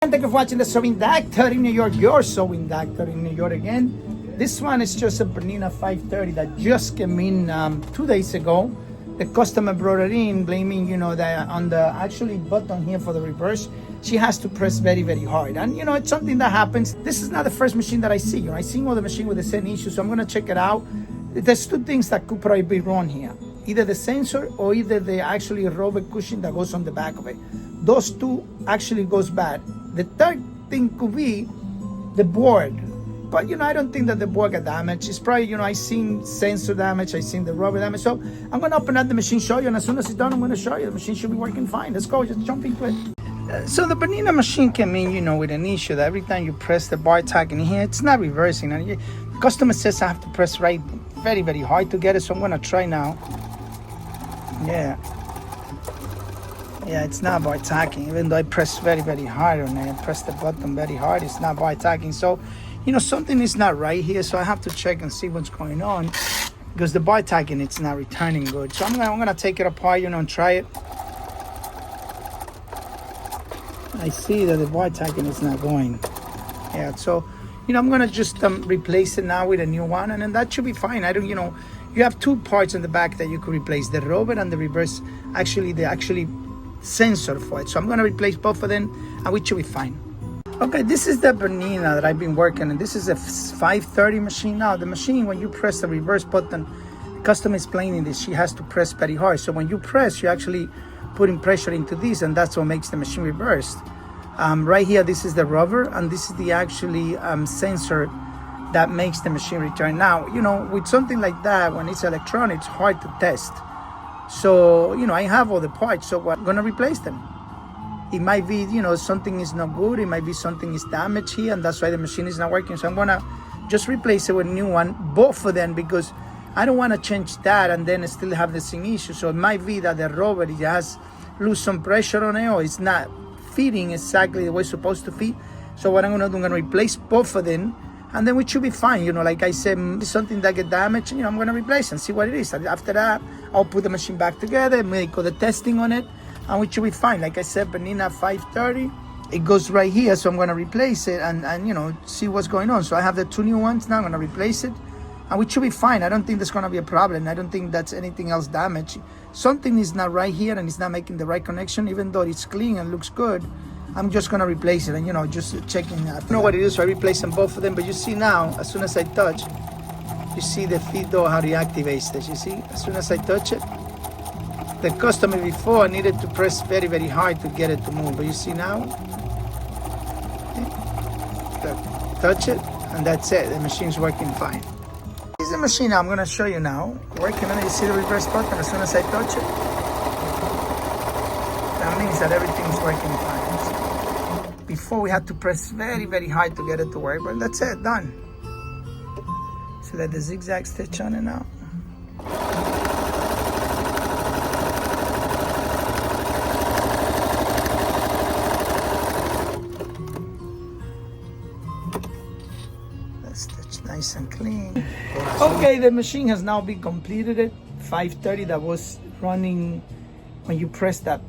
everyone, thank you for watching the Sewing Doctor in New York, your Sewing Doctor in New York again. This one is just a Bernina 530 that just came in 2 days ago. The customer brought it in, blaming, that on the actually button here for the reverse, she has to press very, very hard. And, it's something that happens. This is not the first machine that I see. I see other machine with the same issue, so I'm going to check it out. There's two things that could probably be wrong here. Either the sensor or either the actually rubber cushion that goes on the back of it. Those two actually goes bad. The third thing could be the board. But, I don't think that the board got damaged. It's probably, I seen sensor damage, I seen the rubber damage. So I'm going to open up the machine, show you, and as soon as it's done, I'm going to show you. The machine should be working fine. Let's go, just jump into it. So the Bernina machine came in, with an issue that every time you press the bar tag in here, it's not reversing. And the customer says I have to press right very, very hard to get it. So I'm going to try now. Yeah, it's not bar tagging. Even though I press very, very hard on it, I press the button very hard, it's not bar tagging. So, something is not right here. So I have to check and see what's going on, because the bar tagging, it's not returning good. So I'm gonna take it apart, and try it. I see that the bar tagging is not going. Yeah, so I'm gonna just replace it now with a new one, and then that should be fine. I don't, you have two parts on the back that you could replace, the rubber and the reverse, the sensor for it. So I'm going to replace both of them, and we should be fine. Okay, this is the Bernina that I've been working on. This is a 530 machine now. The machine, when you press the reverse button, the customer is explaining this, she has to press very hard. So when you press, you're actually putting pressure into this, and that's what makes the machine reversed. Right here, this is the rubber, and this is the actually sensor that makes the machine return. Now, with something like that, when it's electronic, it's hard to test. So, I have all the parts, so I'm gonna replace them. It might be, something is not good, it might be something is damaged here, and that's why the machine is not working. So I'm gonna just replace it with a new one, both of them, because I don't wanna change that and then still have the same issue. So it might be that the rubber, it has lose some pressure on it, or it's not fitting exactly the way it's supposed to fit. So what I'm gonna do, I'm gonna replace both of them, and then we should be fine. Like I said, something that get damaged, I'm gonna replace and see what it is. After that, I'll put the machine back together, make all the testing on it, and we should be fine. Like I said, Bernina 530, it goes right here, so I'm gonna replace it and see what's going on. So I have the two new ones now, I'm gonna replace it, and we should be fine. I don't think there's gonna be a problem. I don't think that's anything else damaged. Something is not right here, and it's not making the right connection, even though it's clean and looks good. I'm just gonna replace it, and just checking. I don't know what it is, so I replace them, both of them. But you see now, as soon as I touch, you see the feed door, how it activates this. You see, as soon as I touch it, the customer before needed to press very, very hard to get it to move. But you see now, touch it, and that's it. The machine's working fine. This is the machine I'm gonna show you now. Working on it. You see the reverse button. As soon as I touch it, that means that everything's working fine. Before we had to press very, very hard to get it to work, but that's it, done. So let the zigzag stitch on it now. That stitch nice and clean. Okay, the machine has now been completed. It 530 that was running when you press that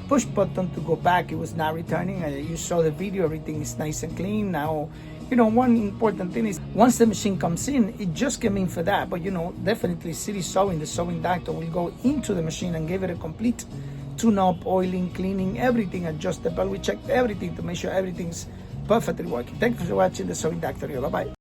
push button to go back, it was not returning. You saw the video, everything is nice and clean now. One important thing is, once the machine comes in, it just came in for that, but definitely City Sewing, the Sewing Doctor, will go into the machine and give it a complete tune-up, oiling, cleaning, everything adjustable. We checked everything to make sure everything's perfectly working. Thank you for watching the Sewing Doctor. Bye-bye.